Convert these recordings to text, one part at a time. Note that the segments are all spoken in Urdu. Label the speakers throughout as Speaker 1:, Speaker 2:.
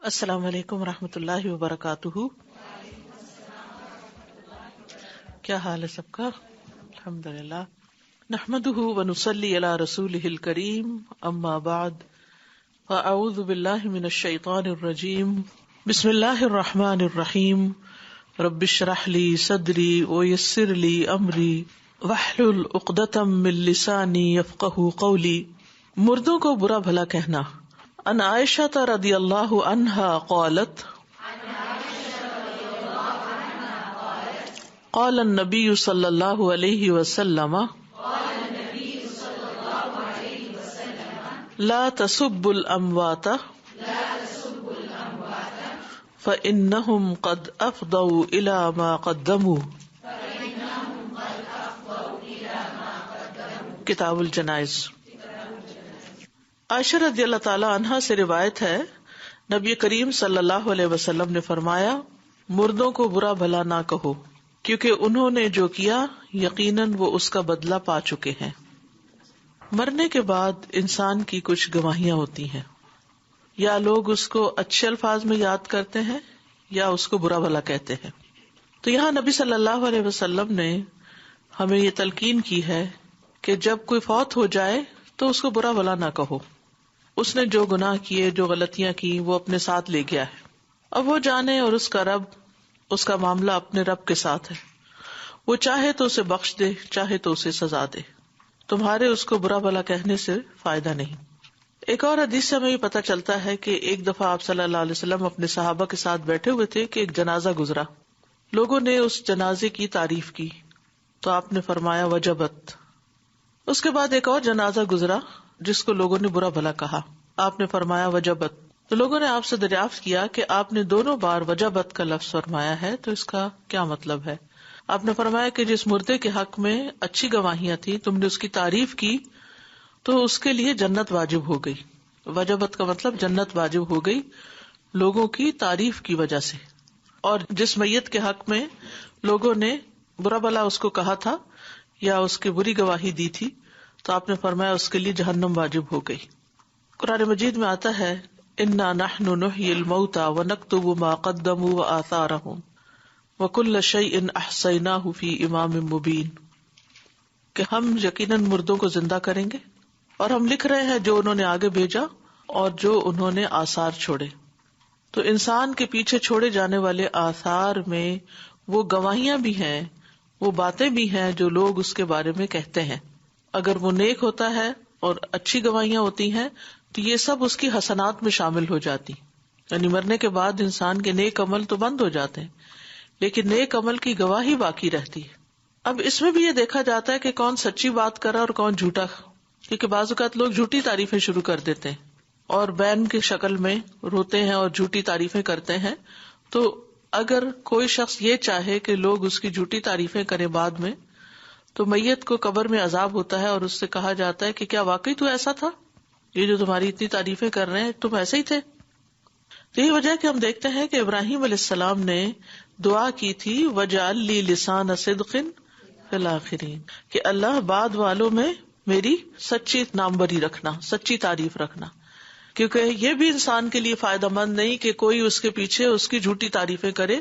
Speaker 1: السلام علیکم ورحمۃ اللہ وبرکاتہ. کیا حال ہے سب کا؟ الحمد للہ. نحمده ونصلی علی رسولہ الکریم. اما بعد فاعوذ باللہ من الشیطان الرجیم. بسم اللہ الرحمن الرحیم. رب اشرح لی صدری ویسر لی امری واحلل عقدۃ من لسانی یفقہوا قولی. مردوں کو برا بھلا کہنا. ان عائشہ رضی اللہ عنہا قالت قال النبی صلی اللہ علیہ وسلم لا تسبوا الاموات فإنهم قد افضوا الى ما قدموا. کتاب الجنائز. عائشہ رضی اللہ تعالی عنہا سے روایت ہے، نبی کریم صلی اللہ علیہ وسلم نے فرمایا، مردوں کو برا بھلا نہ کہو، کیونکہ انہوں نے جو کیا یقیناً وہ اس کا بدلہ پا چکے ہیں. مرنے کے بعد انسان کی کچھ گواہیاں ہوتی ہیں، یا لوگ اس کو اچھے الفاظ میں یاد کرتے ہیں یا اس کو برا بھلا کہتے ہیں. تو یہاں نبی صلی اللہ علیہ وسلم نے ہمیں یہ تلقین کی ہے کہ جب کوئی فوت ہو جائے تو اس کو برا بھلا نہ کہو. اس نے جو گناہ کیے، جو غلطیاں کی، وہ اپنے ساتھ لے گیا ہے. اب وہ جانے، اور اس کا رب، اس کا معاملہ اپنے رب کے ساتھ ہے. وہ چاہے تو اسے بخش دے، چاہے تو اسے سزا دے. تمہارے اس کو برا بھلا کہنے سے فائدہ نہیں. ایک اور حدیث سے ہمیں یہ پتہ چلتا ہے کہ ایک دفعہ آپ صلی اللہ علیہ وسلم اپنے صحابہ کے ساتھ بیٹھے ہوئے تھے کہ ایک جنازہ گزرا. لوگوں نے اس جنازے کی تعریف کی تو آپ نے فرمایا وجبت. اس کے بعد ایک اور جنازہ گزرا جس کو لوگوں نے برا بھلا کہا. آپ نے فرمایا وجبت. تو لوگوں نے آپ سے دریافت کیا کہ آپ نے دونوں بار وجبت کا لفظ فرمایا ہے، تو اس کا کیا مطلب ہے؟ آپ نے فرمایا کہ جس مردے کے حق میں اچھی گواہیاں تھیں، تم نے اس کی تعریف کی تو اس کے لیے جنت واجب ہو گئی. وجبت کا مطلب جنت واجب ہو گئی لوگوں کی تعریف کی وجہ سے. اور جس میت کے حق میں لوگوں نے برا بھلا اس کو کہا تھا یا اس کی بری گواہی دی تھی، تو آپ نے فرمایا اس کے لیے جہنم واجب ہو گئی. قرآن مجید میں آتا ہے انا نحن نحیی الموتى ونکتب ما قدموا وآثارهم وکل شیء احصیناہ فی امام مبین، کہ ہم یقیناً مردوں کو زندہ کریں گے اور ہم لکھ رہے ہیں جو انہوں نے آگے بھیجا اور جو انہوں نے آثار چھوڑے. تو انسان کے پیچھے چھوڑے جانے والے آثار میں وہ گواہیاں بھی ہیں، وہ باتیں بھی ہیں جو لوگ اس کے بارے میں کہتے ہیں. اگر وہ نیک ہوتا ہے اور اچھی گواہیاں ہوتی ہیں تو یہ سب اس کی حسنات میں شامل ہو جاتی. یعنی مرنے کے بعد انسان کے نیک عمل تو بند ہو جاتے ہیں، لیکن نیک عمل کی گواہی باقی رہتی ہے. اب اس میں بھی یہ دیکھا جاتا ہے کہ کون سچی بات کر رہا اور کون جھوٹا، کیونکہ بعض اوقات لوگ جھوٹی تعریفیں شروع کر دیتے ہیں اور بین کی شکل میں روتے ہیں اور جھوٹی تعریفیں کرتے ہیں. تو اگر کوئی شخص یہ چاہے کہ لوگ اس کی جھوٹی تعریفیں کریں بعد میں، تو میت کو قبر میں عذاب ہوتا ہے اور اس سے کہا جاتا ہے کہ کیا واقعی تو ایسا تھا؟ یہ جو تمہاری اتنی تعریفیں کر رہے ہیں تم ایسے ہی تھے؟ تو یہ وجہ کہ ہم دیکھتے ہیں کہ ابراہیم علیہ السلام نے دعا کی تھی وَاجْعَلْ لِي لِسَانَ صِدْقٍ فِي الْآخِرِينَ، کہ اللہ بعد والوں میں میری سچی ناموری رکھنا، سچی تعریف رکھنا. کیونکہ یہ بھی انسان کے لیے فائدہ مند نہیں کہ کوئی اس کے پیچھے اس کی جھوٹی تعریفیں کرے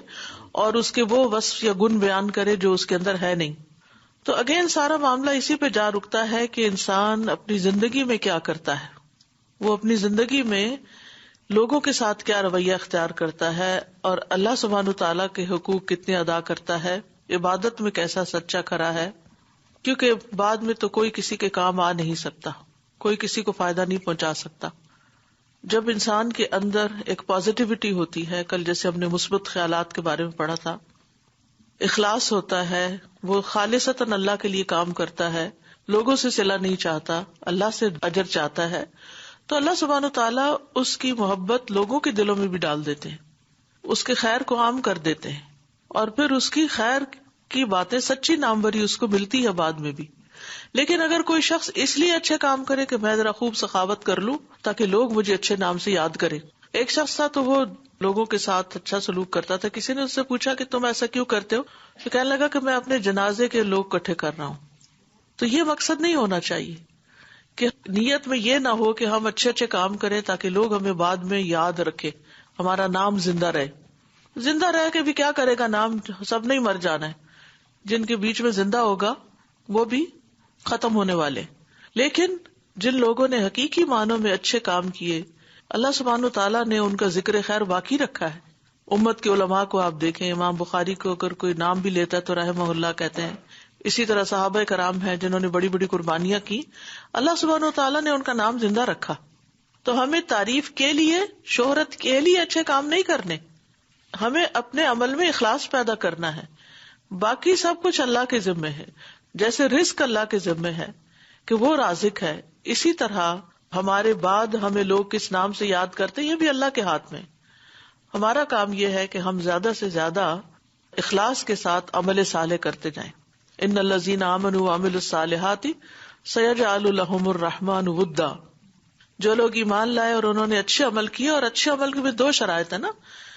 Speaker 1: اور اس کے وہ وصف یا گن بیان کرے جو اس کے اندر ہے نہیں. تو اگین سارا معاملہ اسی پہ جا رکتا ہے کہ انسان اپنی زندگی میں کیا کرتا ہے، وہ اپنی زندگی میں لوگوں کے ساتھ کیا رویہ اختیار کرتا ہے، اور اللہ سبحانہ تعالیٰ کے حقوق کتنے ادا کرتا ہے، عبادت میں کیسا سچا کھرا ہے. کیونکہ بعد میں تو کوئی کسی کے کام آ نہیں سکتا، کوئی کسی کو فائدہ نہیں پہنچا سکتا. جب انسان کے اندر ایک پازیٹیوٹی ہوتی ہے، کل جیسے ہم نے مثبت خیالات کے بارے میں پڑھا تھا، اخلاص ہوتا ہے، وہ خالصتاً اللہ کے لیے کام کرتا ہے، لوگوں سے صلہ نہیں چاہتا، اللہ سے اجر چاہتا ہے، تو اللہ سبحانہ تعالیٰ اس کی محبت لوگوں کے دلوں میں بھی ڈال دیتے ہیں، اس کے خیر کو عام کر دیتے ہیں، اور پھر اس کی خیر کی باتیں سچی ناموری اس کو ملتی ہے بعد میں بھی. لیکن اگر کوئی شخص اس لیے اچھے کام کرے کہ میں ذرا خوب سخاوت کر لوں تاکہ لوگ مجھے اچھے نام سے یاد کریں. ایک شخص تھا تو وہ لوگوں کے ساتھ اچھا سلوک کرتا تھا. کسی نے اس سے پوچھا کہ تم ایسا کیوں کرتے ہو؟ تو کہنے لگا کہ میں اپنے جنازے کے لوگ اکٹھے کر رہا ہوں. تو یہ مقصد نہیں ہونا چاہیے کہ نیت میں یہ نہ ہو کہ ہم اچھے اچھے کام کریں تاکہ لوگ ہمیں بعد میں یاد رکھیں. ہمارا نام زندہ رہے. زندہ رہ کے بھی کیا کرے گا نام؟ سب نے ہی مر جانا ہے. جن کے بیچ میں زندہ ہوگا وہ بھی ختم ہونے والے. لیکن جن لوگوں نے حقیقی معنوں میں اچھے کام کیے، اللہ سبحانہ تعالیٰ نے ان کا ذکر خیر باقی رکھا ہے. امت کے علماء کو آپ دیکھیں، امام بخاری کو اگر کوئی نام بھی لیتا ہے تو رحمہ اللہ کہتے ہیں. اسی طرح صحابہ کرام ہیں جنہوں نے بڑی بڑی قربانیاں کی، اللہ سبحانہ تعالیٰ نے ان کا نام زندہ رکھا. تو ہمیں تعریف کے لیے، شہرت کے لیے اچھے کام نہیں کرنے، ہمیں اپنے عمل میں اخلاص پیدا کرنا ہے. باقی سب کچھ اللہ کے ذمے ہے. جیسے رزق اللہ کے ذمے ہے کہ وہ رازق ہے، اسی طرح ہمارے بعد ہمیں لوگ کس نام سے یاد کرتے یہ بھی اللہ کے ہاتھ میں. ہمارا کام یہ ہے کہ ہم زیادہ سے زیادہ اخلاص کے ساتھ عمل صالح کرتے جائیں. ان الذین آمنوا وعملوا الصالحات سیجعل لهم الرحمن ودا. جو لوگ ایمان لائے اور انہوں نے اچھے عمل کیے، اور اچھے عمل کے بھی دو شرائط ہے نا،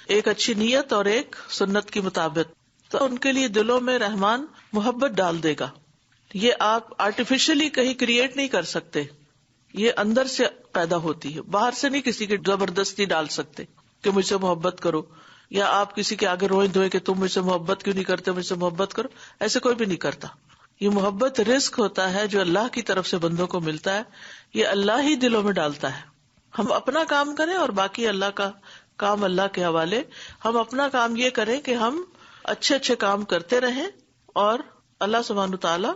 Speaker 1: ایک اچھی نیت اور ایک سنت کی مطابق، تو ان کے لیے دلوں میں رحمان محبت ڈال دے گا. یہ آپ آرٹیفیشلی کہیں کریٹ نہیں کر سکتے، یہ اندر سے پیدا ہوتی ہے، باہر سے نہیں کسی کی زبردستی ڈال سکتے کہ مجھ سے محبت کرو، یا آپ کسی کے آگے روئیں دھوئیں کہ تم مجھ سے محبت کیوں نہیں کرتے، مجھ سے محبت کرو. ایسے کوئی بھی نہیں کرتا. یہ محبت رزق ہوتا ہے جو اللہ کی طرف سے بندوں کو ملتا ہے، یہ اللہ ہی دلوں میں ڈالتا ہے. ہم اپنا کام کریں اور باقی اللہ کا کام اللہ کے حوالے. ہم اپنا کام یہ کریں کہ ہم اچھے اچھے کام کرتے رہیں، اور اللہ سبحانہ تعالیٰ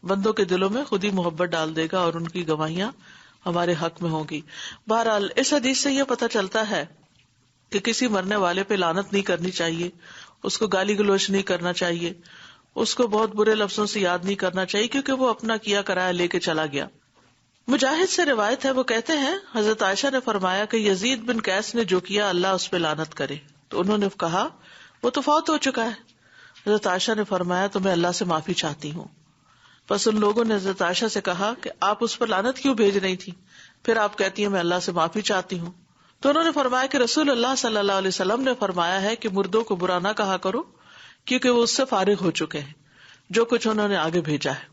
Speaker 1: بندوں کے دلوں میں خود ہی محبت ڈال دے گا اور ان کی گواہیاں ہمارے حق میں ہوں گی. بہرحال اس حدیث سے یہ پتہ چلتا ہے کہ کسی مرنے والے پہ لعنت نہیں کرنی چاہیے، اس کو گالی گلوچ نہیں کرنا چاہیے، اس کو بہت برے لفظوں سے یاد نہیں کرنا چاہیے، کیونکہ وہ اپنا کیا کرایا لے کے چلا گیا. مجاہد سے روایت ہے، وہ کہتے ہیں حضرت عائشہ نے فرمایا کہ یزید بن قیس نے جو کیا اللہ اس پہ لعنت کرے. تو انہوں نے کہا وہ تو فوت ہو چکا ہے. حضرت عائشہ نے فرمایا تو میں اللہ سے معافی چاہتی ہوں. پس ان لوگوں نے حضرت عائشہ سے کہا کہ آپ اس پر لعنت کیوں بھیج رہی تھی؟ پھر آپ کہتی ہیں میں اللہ سے معافی چاہتی ہوں. تو انہوں نے فرمایا کہ رسول اللہ صلی اللہ علیہ وسلم نے فرمایا ہے کہ مردوں کو برا نہ کہا کرو، کیونکہ وہ اس سے فارغ ہو چکے ہیں، جو کچھ انہوں نے آگے بھیجا ہے.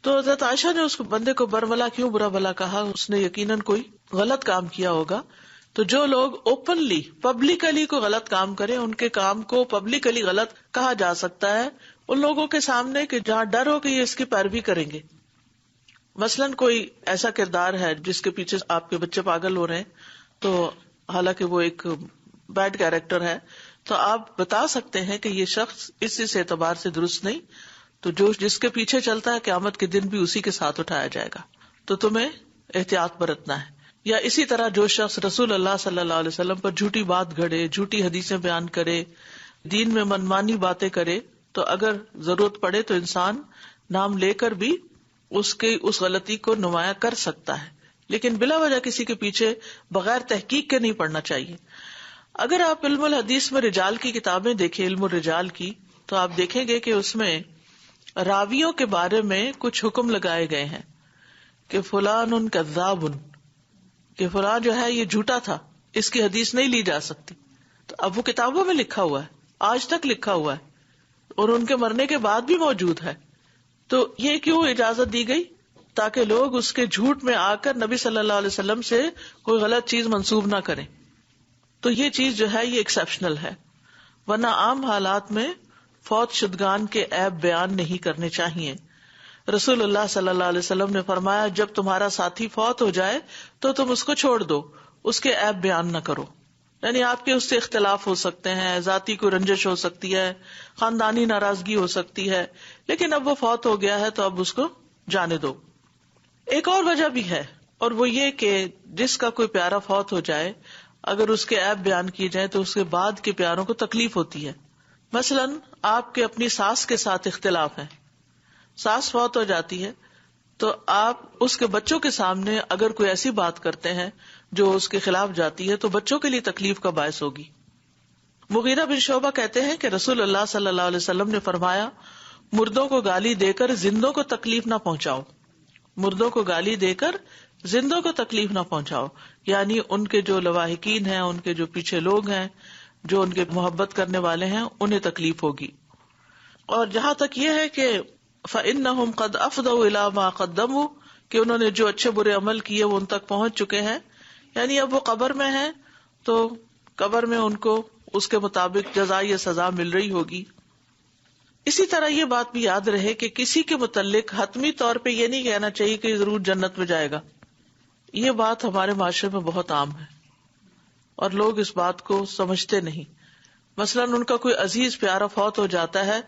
Speaker 1: تو حضرت عائشہ نے اس بندے کو برملا کیوں برا بلا کہا؟ اس نے یقیناً کوئی غلط کام کیا ہوگا. تو جو لوگ اوپنلی پبلکلی کوئی غلط کام کریں، ان کے کام کو پبلکلی غلط کہا جا سکتا ہے ان لوگوں کے سامنے کہ جہاں ڈر ہو کہ یہ اس کی پیروی کریں گے. مثلاً کوئی ایسا کردار ہے جس کے پیچھے آپ کے بچے پاگل ہو رہے ہیں، تو حالانکہ وہ ایک بیڈ کیریکٹر ہے، تو آپ بتا سکتے ہیں کہ یہ شخص اس اعتبار سے درست نہیں، تو جو جس کے پیچھے چلتا ہے قیامت کے دن بھی اسی کے ساتھ اٹھایا جائے گا. تو تمہیں احتیاط برتنا ہے. یا اسی طرح جو شخص رسول اللہ صلی اللہ علیہ وسلم پر جھوٹی بات گھڑے، جھوٹی حدیثیں بیان کرے، دین میں منمانی باتیں کرے، تو اگر ضرورت پڑے تو انسان نام لے کر بھی اس غلطی کو نمایاں کر سکتا ہے، لیکن بلا وجہ کسی کے پیچھے بغیر تحقیق کے نہیں پڑنا چاہیے. اگر آپ علم الحدیث میں رجال کی کتابیں دیکھیں، علم الرجال کی، تو آپ دیکھیں گے کہ اس میں راویوں کے بارے میں کچھ حکم لگائے گئے ہیں کہ فلان کذاب، کہ فلاں جو ہے یہ جھوٹا تھا، اس کی حدیث نہیں لی جا سکتی. تو اب وہ کتابوں میں لکھا ہوا ہے، آج تک لکھا ہوا ہے، اور ان کے مرنے کے بعد بھی موجود ہے. تو یہ کیوں اجازت دی گئی؟ تاکہ لوگ اس کے جھوٹ میں آ کر نبی صلی اللہ علیہ وسلم سے کوئی غلط چیز منسوب نہ کریں. تو یہ چیز جو ہے یہ ایکسیپشنل ہے، ورنہ عام حالات میں فوت شدگان کے عیب بیان نہیں کرنے چاہیے. رسول اللہ صلی اللہ علیہ وسلم نے فرمایا جب تمہارا ساتھی فوت ہو جائے تو تم اس کو چھوڑ دو، اس کے عیب بیان نہ کرو. یعنی آپ کے اس سے اختلاف ہو سکتے ہیں، ذاتی کوئی رنجش ہو سکتی ہے، خاندانی ناراضگی ہو سکتی ہے، لیکن اب وہ فوت ہو گیا ہے تو اب اس کو جانے دو. ایک اور وجہ بھی ہے، اور وہ یہ کہ جس کا کوئی پیارا فوت ہو جائے، اگر اس کے عیب بیان کیے جائیں تو اس کے بعد کے پیاروں کو تکلیف ہوتی ہے. مثلاً آپ کے اپنی ساس کے ساتھ اختلاف ہے، ساس فوت ہو جاتی ہے تو آپ اس کے بچوں کے سامنے اگر کوئی ایسی بات کرتے ہیں جو اس کے خلاف جاتی ہے تو بچوں کے لیے تکلیف کا باعث ہوگی. مغیرہ بن شعبہ کہتے ہیں کہ رسول اللہ صلی اللہ علیہ وسلم نے فرمایا مردوں کو گالی دے کر زندوں کو تکلیف نہ پہنچاؤ، مردوں کو گالی دے کر زندوں کو تکلیف نہ پہنچاؤ. یعنی ان کے جو لواحقین ہیں، ان کے جو پیچھے لوگ ہیں، جو ان کے محبت کرنے والے ہیں، انہیں تکلیف ہوگی. اور جہاں تک یہ ہے کہ فَإِنَّهُمْ قَدْ أَفْضَوْا إِلَىٰ مَا قَدَّمُوا، کہ انہوں نے جو اچھے برے عمل کیے وہ ان تک پہنچ چکے ہیں، یعنی اب وہ قبر میں ہیں تو قبر میں ان کو اس کے مطابق جزا یا سزا مل رہی ہوگی. اسی طرح یہ بات بھی یاد رہے کہ کسی کے متعلق حتمی طور پہ یہ نہیں کہنا چاہیے کہ ضرور جنت میں جائے گا. یہ بات ہمارے معاشرے میں بہت عام ہے اور لوگ اس بات کو سمجھتے نہیں. مثلاً ان کا کوئی عزیز پیارا فوت ہو جاتا ہے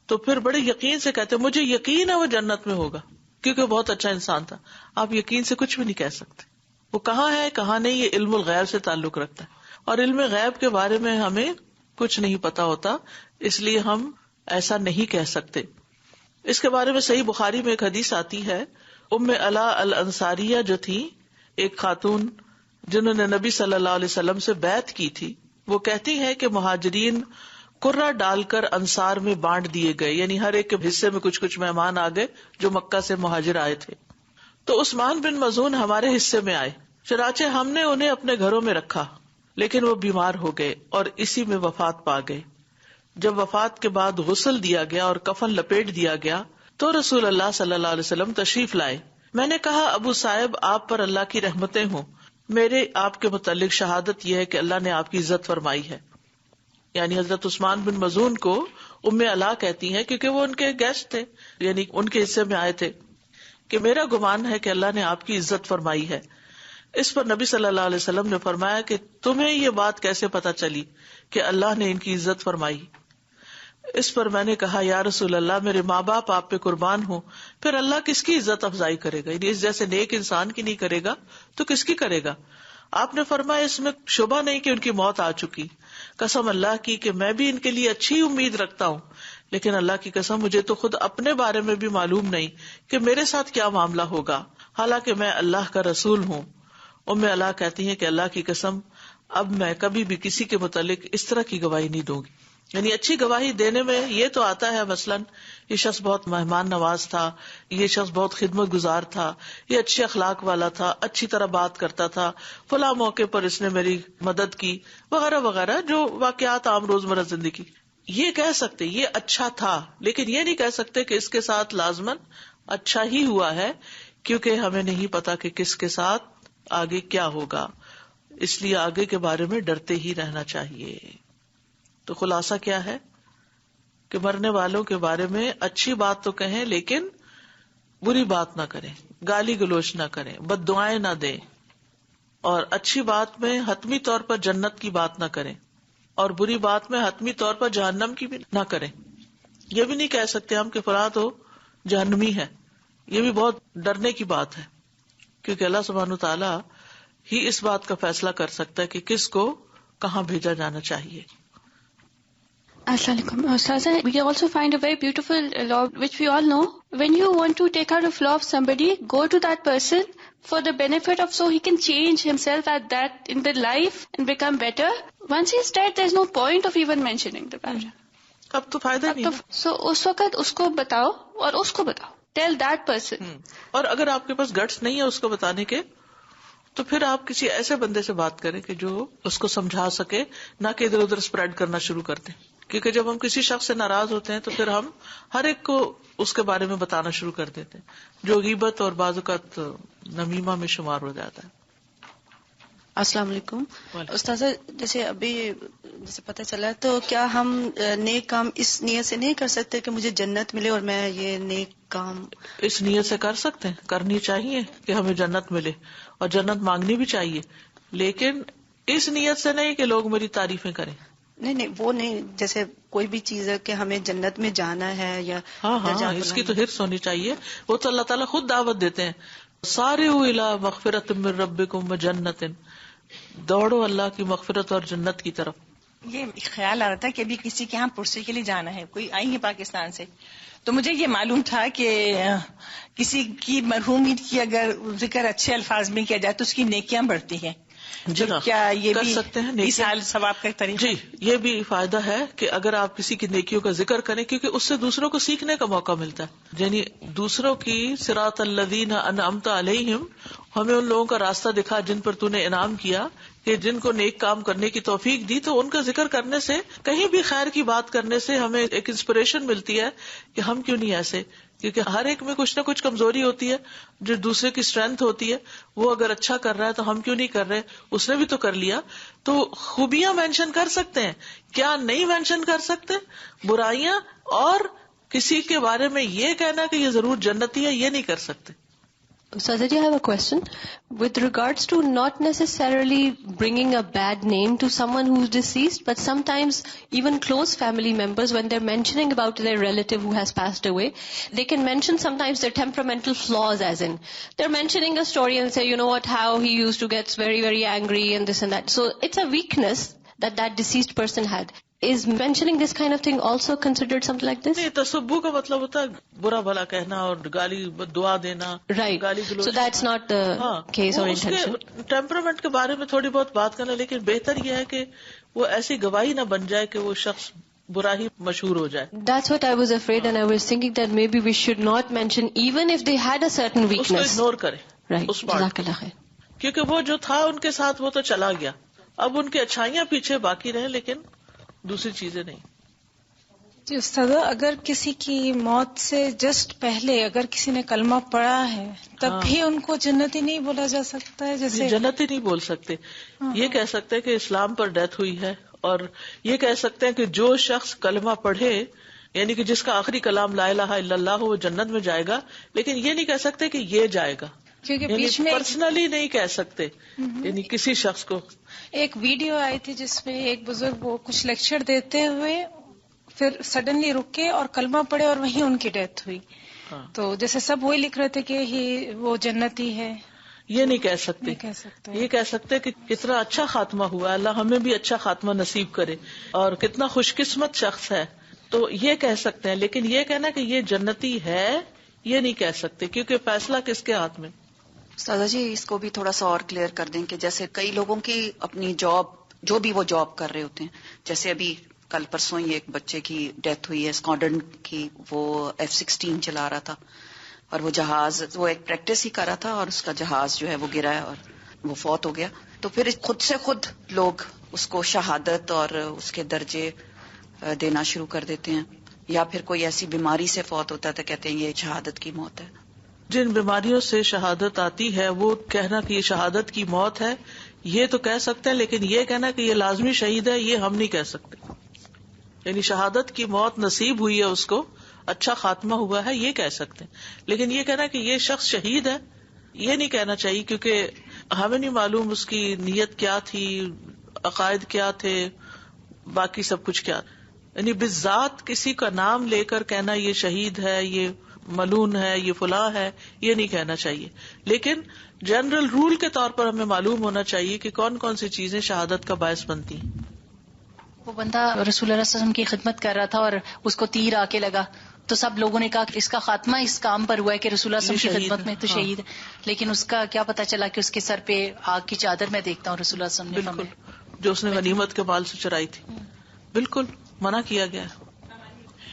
Speaker 1: تو پھر بڑے یقین سے کہتے ہیں مجھے یقین ہے وہ جنت میں ہوگا کیونکہ بہت اچھا انسان تھا. آپ یقین سے کچھ بھی نہیں کہہ سکتے. وہ کہاں ہے کہاں نہیں، یہ علم الغیب سے تعلق رکھتا ہے، اور علم غیب کے بارے میں ہمیں کچھ نہیں پتا ہوتا، اس لیے ہم ایسا نہیں کہہ سکتے. اس کے بارے میں صحیح بخاری میں ایک حدیث آتی ہے. ام علا الانصاریہ جو تھی، ایک خاتون جنہوں نے نبی صلی اللہ علیہ وسلم سے بیعت کی تھی، وہ کہتی ہے کہ مہاجرین قرہ ڈال کر انصار میں بانٹ دیے گئے، یعنی ہر ایک کے حصے میں کچھ کچھ مہمان آ گئے جو مکہ سے مہاجر آئے تھے. تو عثمان بن مظعون ہمارے حصے میں آئے، چنانچہ ہم نے انہیں اپنے گھروں میں رکھا، لیکن وہ بیمار ہو گئے اور اسی میں وفات پا گئے. جب وفات کے بعد غسل دیا گیا اور کفن لپیٹ دیا گیا تو رسول اللہ صلی اللہ علیہ وسلم تشریف لائے. میں نے کہا ابو صاحب آپ پر اللہ کی رحمتیں ہوں، میرے آپ کے متعلق شہادت یہ ہے کہ اللہ نے آپ کی عزت فرمائی ہے. یعنی حضرت عثمان بن مظعون کو ام علا کہتی ہیں کیونکہ وہ ان کے گیسٹ تھے، یعنی ان کے حصے میں آئے تھے، کہ میرا گمان ہے کہ اللہ نے آپ کی عزت فرمائی ہے. اس پر نبی صلی اللہ علیہ وسلم نے فرمایا کہ تمہیں یہ بات کیسے پتا چلی کہ اللہ نے ان کی عزت فرمائی؟ اس پر میں نے کہا یا رسول اللہ میرے ماں باپ آپ پہ قربان ہوں، پھر اللہ کس کی عزت افزائی کرے گا؟ یعنی اس جیسے نیک انسان کی نہیں کرے گا تو کس کی کرے گا؟ آپ نے فرمایا اس میں شبہ نہیں کہ ان کی موت آ چکی. قسم اللہ کی کہ میں بھی ان کے لیے اچھی امید رکھتا ہوں، لیکن اللہ کی قسم مجھے تو خود اپنے بارے میں بھی معلوم نہیں کہ میرے ساتھ کیا معاملہ ہوگا، حالانکہ میں اللہ کا رسول ہوں. ام علا کہتی ہیں کہ اللہ کی قسم اب میں کبھی بھی کسی کے متعلق اس طرح کی گواہی نہیں دوں گی. یعنی اچھی گواہی دینے میں یہ تو آتا ہے، مثلاً یہ شخص بہت مہمان نواز تھا، یہ شخص بہت خدمت گزار تھا، یہ اچھے اخلاق والا تھا، اچھی طرح بات کرتا تھا، فلاں موقع پر اس نے میری مدد کی، وغیرہ وغیرہ، جو واقعات عام روزمرہ زندگی یہ کہہ سکتے یہ اچھا تھا. لیکن یہ نہیں کہہ سکتے کہ اس کے ساتھ لازماً اچھا ہی ہوا ہے، کیونکہ ہمیں نہیں پتا کہ کس کے ساتھ آگے کیا ہوگا. اس لیے آگے کے بارے میں ڈرتے ہی رہنا چاہیے. تو خلاصہ کیا ہے کہ مرنے والوں کے بارے میں اچھی بات تو کہیں لیکن بری بات نہ کریں، گالی گلوچ نہ کریں، بد دعائیں نہ دیں، اور اچھی بات میں حتمی طور پر جنت کی بات نہ کریں، اور بری بات میں حتمی طور پر جہنم کی بھی نہ کریں. یہ بھی نہیں کہہ سکتے ہم کہ فلاں تو جہنمی ہے. یہ بھی بہت ڈرنے کی بات ہے، کیونکہ اللہ سبحانہ تعالیٰ ہی اس بات کا فیصلہ کر سکتا ہے کہ کس کو کہاں بھیجا جانا چاہیے.
Speaker 2: Assalamu alaikum. Ustaza, we also find a very beautiful law which we all know. When you want to take out a flaw of somebody, go to that person for the benefit of so he can change himself at that in the life and become better. Once he's dead, there's no point of even mentioning the matter.
Speaker 1: اب تو فائدہ نہیں.
Speaker 2: So اس وقت اس کو بتاؤ اور اس کو بتاؤ. Tell that person.
Speaker 1: اور اگر آپ کے پاس گٹس نہیں ہے اس کو بتانے کے تو پھر آپ کسی ایسے بندے سے بات کریں کہ جو اس کو سمجھا سکے، نہ کہ ادھر ادھر اسپریڈ کرنا شروع کر دیں. کیونکہ جب ہم کسی شخص سے ناراض ہوتے ہیں تو پھر ہم ہر ایک کو اس کے بارے میں بتانا شروع کر دیتے ہیں، جو غیبت اور بعض اوقات نمیمہ میں شمار ہو جاتا ہے.
Speaker 3: السلام علیکم. استاذہ، جیسے ابھی جیسے پتہ چلا تو کیا ہم نیک کام اس نیت سے نہیں کر سکتے کہ مجھے جنت ملے اور میں یہ نیک کام
Speaker 1: اس نیت سے کر سکتے ہیں؟ کرنی چاہیے کہ ہمیں جنت ملے اور جنت مانگنی بھی چاہیے، لیکن اس نیت سے نہیں کہ لوگ میری تعریفیں کریں.
Speaker 3: نہیں وہ نہیں، جیسے کوئی بھی چیز ہے کہ ہمیں جنت میں جانا ہے یا
Speaker 1: ہاں اس کی تو حرص ہونی چاہیے. وہ تو اللہ تعالیٰ خود دعوت دیتے ہیں، سارعوا الی مغفرۃ من ربکم وجنۃ، دوڑو اللہ کی مغفرت اور جنت کی طرف.
Speaker 4: یہ خیال آ رہا تھا کہ ابھی کسی کے ہاں پرسے کے لیے جانا ہے، کوئی آئی ہے پاکستان سے، تو مجھے یہ معلوم تھا کہ کسی کی مرحومی کی اگر ذکر اچھے الفاظ میں کیا جائے تو اس کی نیکیاں بڑھتی ہیں.
Speaker 1: جی
Speaker 4: کیا یہ
Speaker 1: کر
Speaker 4: بھی
Speaker 1: سکتے ہیں
Speaker 4: اس سال ثواب کا ایک طریقہ؟
Speaker 1: جی یہ بھی فائدہ ہے کہ اگر آپ کسی کی نیکیوں کا ذکر کریں، کیونکہ اس سے دوسروں کو سیکھنے کا موقع ملتا ہے. یعنی دوسروں کی صراط الذین انعمت علیہم، ہمیں ان لوگوں کا راستہ دکھا جن پر تو نے انعام کیا، کہ جن کو نیک کام کرنے کی توفیق دی، تو ان کا ذکر کرنے سے، کہیں بھی خیر کی بات کرنے سے ہمیں ایک انسپریشن ملتی ہے کہ ہم کیوں نہیں ایسے. کیونکہ ہر ایک میں کچھ نہ کچھ کمزوری ہوتی ہے جو دوسرے کی اسٹرینتھ ہوتی ہے. وہ اگر اچھا کر رہا ہے تو ہم کیوں نہیں کر رہے, اس نے بھی تو کر لیا. تو خوبیاں مینشن کر سکتے ہیں, کیا نہیں مینشن کر سکتے؟ برائیاں اور کسی کے بارے میں یہ کہنا کہ یہ ضرور جنتی ہے, یہ نہیں کر سکتے.
Speaker 5: Ustaz, I have a question. With regards to not necessarily bringing a bad name to someone who's deceased, but sometimes even close family members, when they're mentioning about their relative who has passed away, they can mention sometimes their temperamental flaws, as in, they're mentioning a story and say, you know what, how he used to get very, very angry and this and that. So it's a weakness that deceased person had. Is mentioning this kind of thing also considered something like this?
Speaker 1: نہیں, تصبو کا مطلب ہوتا ہے برا بھلا کہنا اور گالی دعا دینا.
Speaker 5: Right.
Speaker 1: گالی گلوچ.
Speaker 5: So that's not the case or intention.
Speaker 1: Temperament کے بارے میں تھوڑی بہت بات کرنا, لیکن بہتر یہ ہے کہ وہ ایسی گواہی نہ بن جائے کہ وہ شخص برا ہی مشہور ہو جائے.
Speaker 5: That's what I was afraid, and I was thinking that maybe we should not mention even if they had a certain weakness.
Speaker 1: اس کو اگنور کریں.
Speaker 5: Right. جزاک اللہ خیر.
Speaker 1: کیونکہ وہ جو تھا ان کے ساتھ وہ تو چلا گیا, اب ان کی اچھائیاں پیچھے باقی رہیں لیکن دوسری چیزیں نہیں.
Speaker 4: جی استاد, اگر کسی کی موت سے جسٹ پہلے اگر کسی نے کلمہ پڑھا ہے تب بھی ان کو جنتی نہیں بولا جا سکتا ہے؟ جیسے
Speaker 1: جنتی نہیں بول سکتے, یہ کہہ سکتے ہیں کہ اسلام پر ڈیتھ ہوئی ہے, اور یہ کہہ سکتے ہیں کہ جو شخص کلمہ پڑھے, یعنی کہ جس کا آخری کلام لا الہ الا اللہ ہو, وہ جنت میں جائے گا. لیکن یہ نہیں کہہ سکتے کہ یہ جائے گا,
Speaker 4: کیونکہ
Speaker 1: یعنی
Speaker 4: بیچ میں
Speaker 1: پرسنلی نہیں کہہ سکتے, یعنی کسی شخص کو.
Speaker 4: ایک ویڈیو آئی تھی جس میں ایک بزرگ وہ کچھ لیکچر دیتے ہوئے پھر سڈنلی رکے اور کلمہ پڑے اور وہیں ان کی ڈیتھ ہوئی. تو جیسے سب وہی لکھ رہے تھے کہ وہ جنتی ہے.
Speaker 1: یہ نہیں کہہ سکتے. یہ کہہ سکتے کہ کتنا اچھا خاتمہ ہوا, اللہ ہمیں بھی اچھا خاتمہ نصیب کرے, اور کتنا خوش قسمت شخص ہے, تو یہ کہہ سکتے ہیں. لیکن یہ کہنا کہ یہ جنتی ہے, یہ نہیں کہہ سکتے, کیونکہ فیصلہ کس کے ہاتھ میں.
Speaker 6: استاذہ جی, اس کو بھی تھوڑا سا اور کلیئر کر دیں کہ جیسے کئی لوگوں کی اپنی جاب, جو بھی وہ جاب کر رہے ہوتے ہیں, جیسے ابھی کل پرسوں ہی ایک بچے کی ڈیتھ ہوئی ہے اسکواڈرن کی, وہ F-16 چلا رہا تھا اور وہ جہاز, وہ ایک پریکٹس ہی کر رہا تھا اور اس کا جہاز جو ہے وہ گرا ہے اور وہ فوت ہو گیا. تو پھر خود سے خود لوگ اس کو شہادت اور اس کے درجے دینا شروع کر دیتے ہیں, یا پھر کوئی ایسی بیماری سے فوت ہوتا ہے تو کہتے ہیں یہ شہادت کی موت ہے.
Speaker 1: جن بیماریوں سے شہادت آتی ہے وہ کہنا کہ یہ شہادت کی موت ہے, یہ تو کہہ سکتے ہیں, لیکن یہ کہنا کہ یہ لازمی شہید ہے, یہ ہم نہیں کہہ سکتے. یعنی شہادت کی موت نصیب ہوئی ہے اس کو, اچھا خاتمہ ہوا ہے, یہ کہہ سکتے ہیں. لیکن یہ کہنا کہ یہ شخص شہید ہے, یہ نہیں کہنا چاہیے, کیونکہ ہمیں نہیں معلوم اس کی نیت کیا تھی, عقائد کیا تھے, باقی سب کچھ کیا. یعنی بالذات کسی کا نام لے کر کہنا یہ شہید ہے, یہ ملون ہے, یہ فلاں ہے, یہ نہیں کہنا چاہیے. لیکن جنرل رول کے طور پر ہمیں معلوم ہونا چاہیے کہ کون کون سی چیزیں شہادت کا باعث بنتی ہیں.
Speaker 7: وہ بندہ رسول اللہ صلی اللہ علیہ وسلم کی خدمت کر رہا تھا اور اس کو تیر آ کے لگا, تو سب لوگوں نے کہا کہ اس کا خاتمہ اس کام پر ہوا ہے کہ رسول اللہ صلی اللہ علیہ وسلم کی خدمت میں تو شہید ہے. لیکن اس کا کیا پتا چلا کہ اس کے سر پہ آگ کی چادر میں دیکھتا ہوں رسول اللہ صلی اللہ علیہ وسلم نے,
Speaker 1: بالکل, جو اس نے غنیمت کے مال سے چرائی تھی. بالکل منع کیا گیا.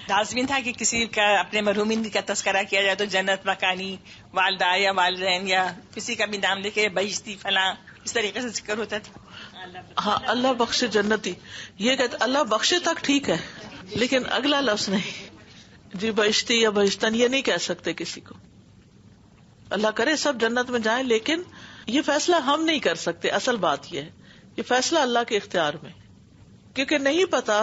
Speaker 4: لازمی تھا کہ کسی کا اپنے مرحومین کا تذکرہ کیا جائے تو جنت مکانی, والدہ یا والدین یا کسی کا بھی نام لے کے بہشتی فلاں, اس طریقے سے ذکر ہوتا تھا.
Speaker 1: ہاں, اللہ بخشے جنتی, یہ کہتے اللہ بخشے تک ٹھیک ہے, لیکن اگلا لفظ نہیں, جی بہشتی یا بہشتن, یہ نہیں کہہ سکتے کسی کو. اللہ کرے سب جنت میں جائیں, لیکن یہ فیصلہ ہم نہیں کر سکتے. اصل بات یہ ہے, یہ فیصلہ اللہ کے اختیار میں, کیونکہ نہیں پتا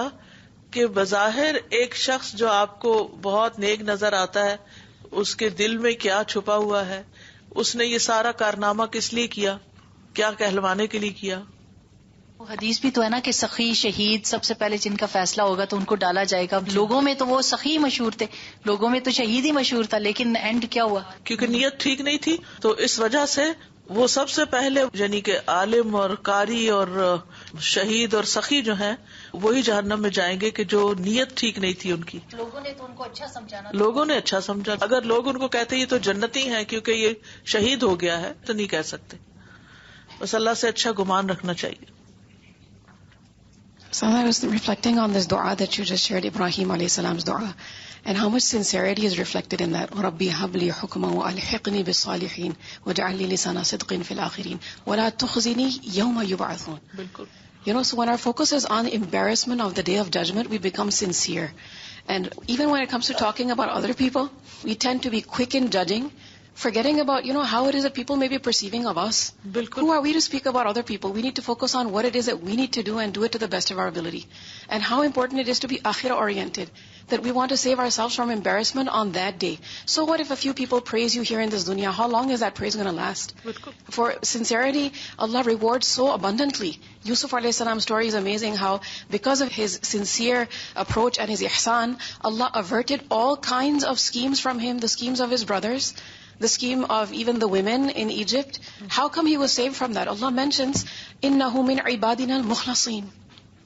Speaker 1: کہ بظاہر ایک شخص جو آپ کو بہت نیک نظر آتا ہے, اس کے دل میں کیا چھپا ہوا ہے, اس نے یہ سارا کارنامہ کس لیے کیا, کیا کہلوانے کے لیے کیا.
Speaker 7: وہ حدیث بھی تو ہے نا کہ سخی شہید سب سے پہلے جن کا فیصلہ ہوگا تو ان کو ڈالا جائے گا. لوگوں میں تو وہ سخی مشہور تھے, لوگوں میں تو شہید ہی مشہور تھا, لیکن اینڈ کیا ہوا,
Speaker 1: کیونکہ نیت ٹھیک نہیں تھی. تو اس وجہ سے وہ سب سے پہلے, یعنی کہ عالم اور قاری اور شہید اور سخی جو ہیں وہی جہنم میں جائیں گے کہ جو نیت ٹھیک نہیں تھی ان کی.
Speaker 7: لوگوں نے تو ان کو اچھا سمجھانا,
Speaker 1: لوگوں نے اچھا سمجھا. اگر لوگ ان کو کہتے یہ تو جنتی ہیں کیونکہ یہ شہید ہو گیا ہے, تو نہیں کہہ سکتے. بس اللہ سے اچھا گمان رکھنا چاہیے.
Speaker 8: So I was reflecting on this dua that you just shared, Ibrahim alayhi salam's dua, and how much sincerity is reflected in that. رَبِّ هَبْ لِي حُكْمًا وَأَلْحِقْنِي بِالصَّالِحِينَ وَاجْعَلْ لِي لِسَانَ صِدْقٍ فِي الْآخِرِينَ وَلَا تُخْزِنِي يَوْمَ يُبْعَثُونَ.
Speaker 1: بالکل.
Speaker 8: You know, so when our focus is on embarrassment of the day of judgment, we become sincere. And even when it comes to talking about other people, we tend to be quick in judging, forgetting about, how it is that people may be perceiving of us.
Speaker 1: بالکل.
Speaker 8: Who are we to speak about other people? We need to focus on what it is that we need to do and do it to the best of our ability. And how important it is to be akhirah oriented, that we want to save ourselves from embarrassment on that day. So what if a few people praise you here in this dunya? How long is that praise going to last?
Speaker 1: بالکل.
Speaker 8: For sincerity, Allah rewards so abundantly. Yusuf alayhi salam's story is amazing, how because of his sincere approach and his ihsan, Allah averted all kinds of schemes from him, the schemes of his brothers, the scheme of even the women in Egypt. How come he was saved from that? Allah mentions, إِنَّهُ مِنْ عِبَادِنَا الْمُخْلَصِينَ.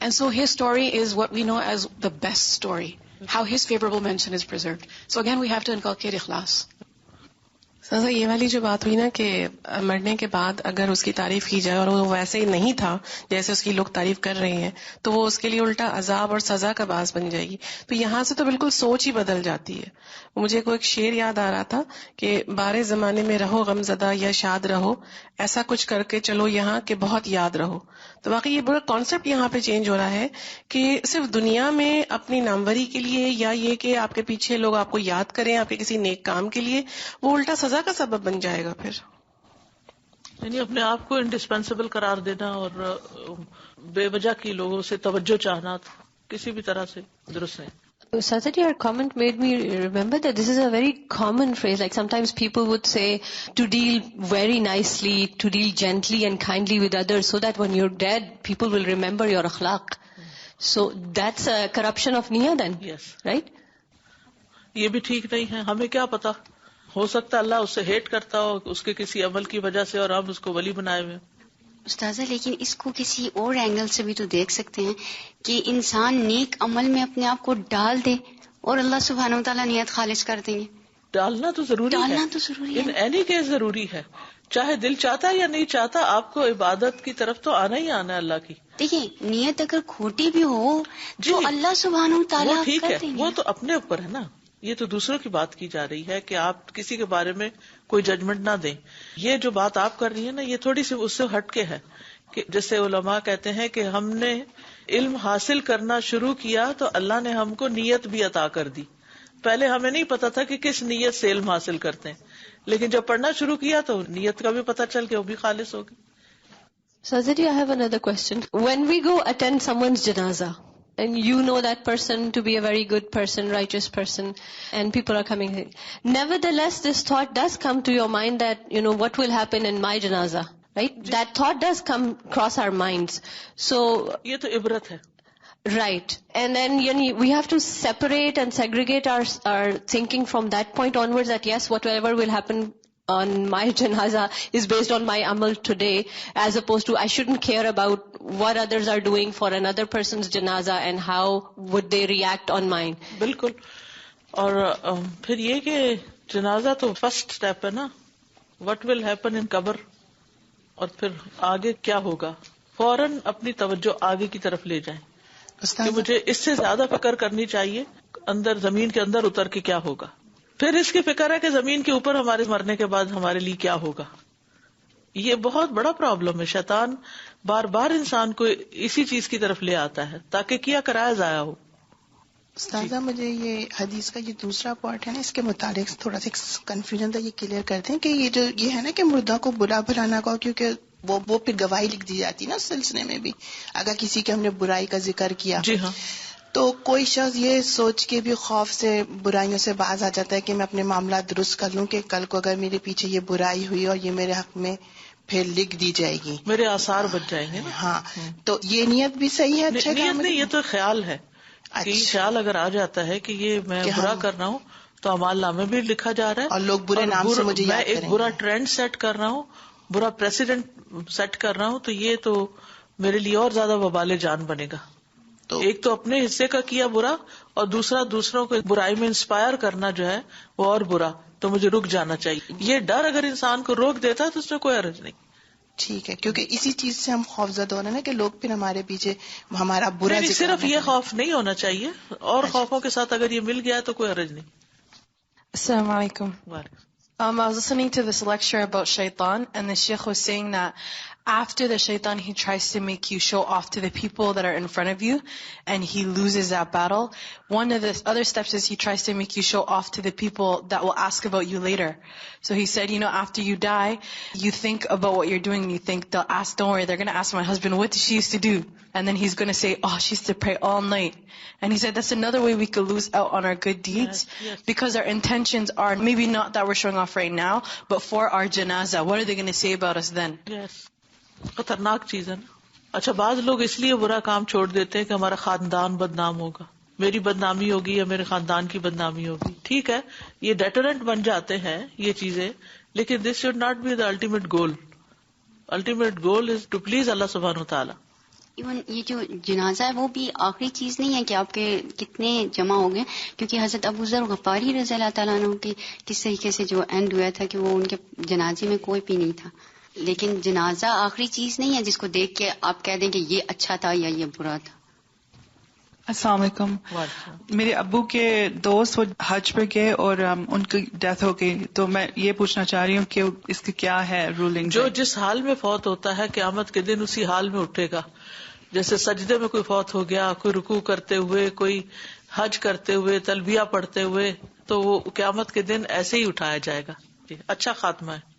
Speaker 8: And so his story is what we know as the best story, how his favorable mention is preserved. So again, we have to inculcate ikhlas.
Speaker 9: سازا یہ والی جو بات ہوئی نا کہ مرنے کے بعد اگر اس کی تعریف کی جائے اور وہ ویسے ہی نہیں تھا جیسے اس کی لوگ تعریف کر رہے ہیں تو وہ اس کے لیے الٹا عذاب اور سزا کا باعث بن جائے گی. تو یہاں سے تو بالکل سوچ ہی بدل جاتی ہے. مجھے کوئی ایک شعر یاد آ رہا تھا کہ بارے زمانے میں رہو غم زدہ یا شاد رہو، ایسا کچھ کر کے چلو یہاں کہ بہت یاد رہو. تو واقعی یہ بڑا کانسیپٹ یہاں پہ چینج ہو رہا ہے کہ صرف دنیا میں اپنی ناموری کے لیے یا یہ کہ آپ کے پیچھے لوگ آپ کو یاد کریں آپ کے کسی نیک کام کے لیے، وہ الٹا سزا کا سبب بن جائے گا. پھر
Speaker 1: یعنی اپنے آپ کو انڈسپینسیبل قرار دینا اور بے وجہ کی لوگوں سے توجہ چاہنا کسی بھی طرح سے درست نہیں.
Speaker 5: Sajati, your comment made me remember that this is a very common phrase. Like sometimes people would say to deal very nicely, to deal gently and kindly with others, so that when you're dead, people will remember your akhlaq. So that's a corruption of niyyah then,
Speaker 1: yes,
Speaker 5: right?
Speaker 1: یہ بھی ٹھیک نہیں ہے. ہمیں کیا پتا، ہو سکتا اللہ اس سے ہیٹ کرتا ہو اس کے کسی عمل کی وجہ سے اور ہم اس کو ولی بنائے ہوئے.
Speaker 10: استاذہ لیکن اس کو کسی اور اینگل سے بھی تو دیکھ سکتے ہیں کہ انسان نیک عمل میں اپنے آپ کو ڈال دے اور اللہ سبحانہ وتعالیٰ نیت خالص کر دیں گے.
Speaker 1: ڈالنا تو ضروری ہے، ان اینی کیس ضروری ہے، چاہے دل چاہتا یا نہیں چاہتا، آپ کو عبادت کی طرف تو آنا ہی آنا ہے اللہ کی.
Speaker 10: دیکھیں نیت اگر کھوٹی بھی ہو تو اللہ سبحانہ وتعالیٰ
Speaker 1: ٹھیک
Speaker 10: کر
Speaker 1: ہے،
Speaker 10: دیں گے.
Speaker 1: وہ تو اپنے اوپر ہے نا. یہ تو دوسروں کی بات کی جا رہی ہے کہ آپ کسی کے بارے میں کوئی ججمنٹ نہ دیں. یہ جو بات آپ کر رہی ہیں نا یہ تھوڑی سی اس سے ہٹ کے ہے کہ جیسے علماء کہتے ہیں کہ ہم نے علم حاصل کرنا شروع کیا تو اللہ نے ہم کو نیت بھی عطا کر دی. پہلے ہمیں نہیں پتا تھا کہ کس نیت سے علم حاصل کرتے ہیں، لیکن جب پڑھنا شروع کیا تو نیت کا بھی پتا چل کے وہ بھی خالص ہوگی.
Speaker 5: Sajati, I have another question. When we go attend someone's janazah, and you know that person to be a very good person, righteous person, and people are coming. Nevertheless, this thought does come to your mind that, what will happen in my janazah, right? That thought does come across our minds. So,
Speaker 1: یہ تو عبرت ہے.
Speaker 5: Right. And then we have to separate and segregate our thinking from that point onwards that yes, whatever will happen on my janazah is based on my amal today, as opposed to I shouldn't care about what others are doing for another person's janazah and how would they react on mine.
Speaker 1: بالکل. اور پھر یہ کہ جنازہ تو فرسٹ اسٹیپ ہے نا. what will happen in قبر، اور پھر آگے کیا ہوگا، فوراً اپنی توجہ آگے کی طرف لے جائیں کہ مجھے اس سے زیادہ فکر کرنی چاہیے اندر زمین کے اندر اتر کے کیا ہوگا. پھر اس کی فکر ہے کہ زمین کے اوپر ہمارے مرنے کے بعد ہمارے لیے کیا ہوگا. یہ بہت بڑا پرابلم ہے. شیطان بار بار انسان کو اسی چیز کی طرف لے آتا ہے تاکہ کیا کرایا ضائع ہو.
Speaker 11: استاذہ مجھے یہ حدیث کا یہ دوسرا پارٹ ہے نا، اس کے متعلق تھوڑا سا کنفیوژن تھا، یہ کلیئر کرتے ہیں کہ یہ ہے نا کہ مردہ کو برا بھلا نہ کہو، کیونکہ وہ پھر گواہی لکھ دی جاتی ہے نا اس سلسلے میں بھی. اگر کسی کے ہم نے برائی کا ذکر کیا،
Speaker 1: جی ہاں،
Speaker 11: تو کوئی شخص یہ سوچ کے بھی خوف سے برائیوں سے باز آ جاتا ہے کہ میں اپنے معاملات درست کر لوں کہ کل کو اگر میرے پیچھے یہ برائی ہوئی اور یہ میرے حق میں پھر لکھ دی جائے گی،
Speaker 1: میرے آثار بچ جائیں گے.
Speaker 11: ہاں، تو یہ نیت بھی صحیح ہے. اچھا
Speaker 1: نیت نہیں، یہ تو خیال ہے. یہ خیال اگر آ جاتا ہے کہ یہ میں برا کر رہا ہوں تو اعمال نامے بھی لکھا جا رہا ہے
Speaker 11: اور لوگ برے نام سے مجھے
Speaker 1: میں ایک برا ٹرینڈ سیٹ کر رہا ہوں، برا پریسیڈنٹ سیٹ کر رہا ہوں، تو یہ تو میرے لیے اور زیادہ وبال جان بنے گا. تو ایک تو اپنے حصے کا کیا برا، اور دوسرا دوسروں کو برائی میں انسپائر کرنا جو ہے وہ اور برا، تو مجھے رک جانا چاہیے. یہ ڈر اگر انسان کو روک دیتا تو اس میں کوئی حرج نہیں.
Speaker 11: ٹھیک ہے، کیونکہ اسی چیز سے ہم خوف زدہ ہونا نا کہ لوگ پھر ہمارے پیچھے ہمارا برا ذکر.
Speaker 1: صرف یہ خوف نہیں ہونا چاہیے، اور خوفوں کے ساتھ اگر یہ مل گیا تو کوئی حرج نہیں.
Speaker 12: Assalamu alaikum. I was listening to this lecture about shaitan, and the sheikh was saying that after the shaitan, he tries to make you show off to the people that are in front of you, and he loses that battle. One of the other steps is he tries to make you show off to the people that will ask about you later. So he said, after you die, you think about what you're doing, you think they'll ask, don't worry, they're going to ask my husband, what did she used to do? And then he's going to say, oh, she used to pray all night. And he said that's another way we could lose out on our good deeds, because our intentions are maybe not that we're showing off right now, but for our janazah. What are they going to say about us then?
Speaker 1: Yes. خطرناک چیز ہے نا. اچھا بعض لوگ اس لیے برا کام چھوڑ دیتے ہیں کہ ہمارا خاندان بدنام ہوگا, میری بدنامی ہوگی یا میرے خاندان کی بدنامی ہوگی. ٹھیک ہے, یہ ڈیٹرنٹ بن جاتے ہیں یہ چیزیں, لیکن this should not be the ultimate goal. Ultimate goal is to please اللہ سبحانہ وتعالی.
Speaker 10: ایون یہ جو جنازہ ہے وہ بھی آخری چیز نہیں ہے کہ آپ کے کتنے جمع ہو گئے, کیونکہ حضرت ابو ذر غفاری رضی اللہ تعالیٰ عنہ کی کس طریقے سے جو اینڈ ہوا تھا کہ وہ ان کے جنازے میں کوئی بھی نہیں تھا. لیکن جنازہ آخری چیز نہیں ہے جس کو دیکھ کے آپ کہہ دیں کہ یہ اچھا تھا یا یہ برا تھا.
Speaker 13: السلام علیکم. میرے ابو کے دوست وہ حج پہ گئے اور ان کی ڈیتھ ہو گئی, تو میں یہ پوچھنا چاہ رہی ہوں کہ اس کی کیا ہے رولنگ؟
Speaker 1: جو جس حال میں فوت ہوتا ہے قیامت کے دن اسی حال میں اٹھے گا. جیسے سجدے میں کوئی فوت ہو گیا, کوئی رکوع کرتے ہوئے, کوئی حج کرتے ہوئے, تلبیہ پڑھتے ہوئے, تو وہ قیامت کے دن ایسے ہی اٹھایا جائے گا. اچھا خاتمہ ہے.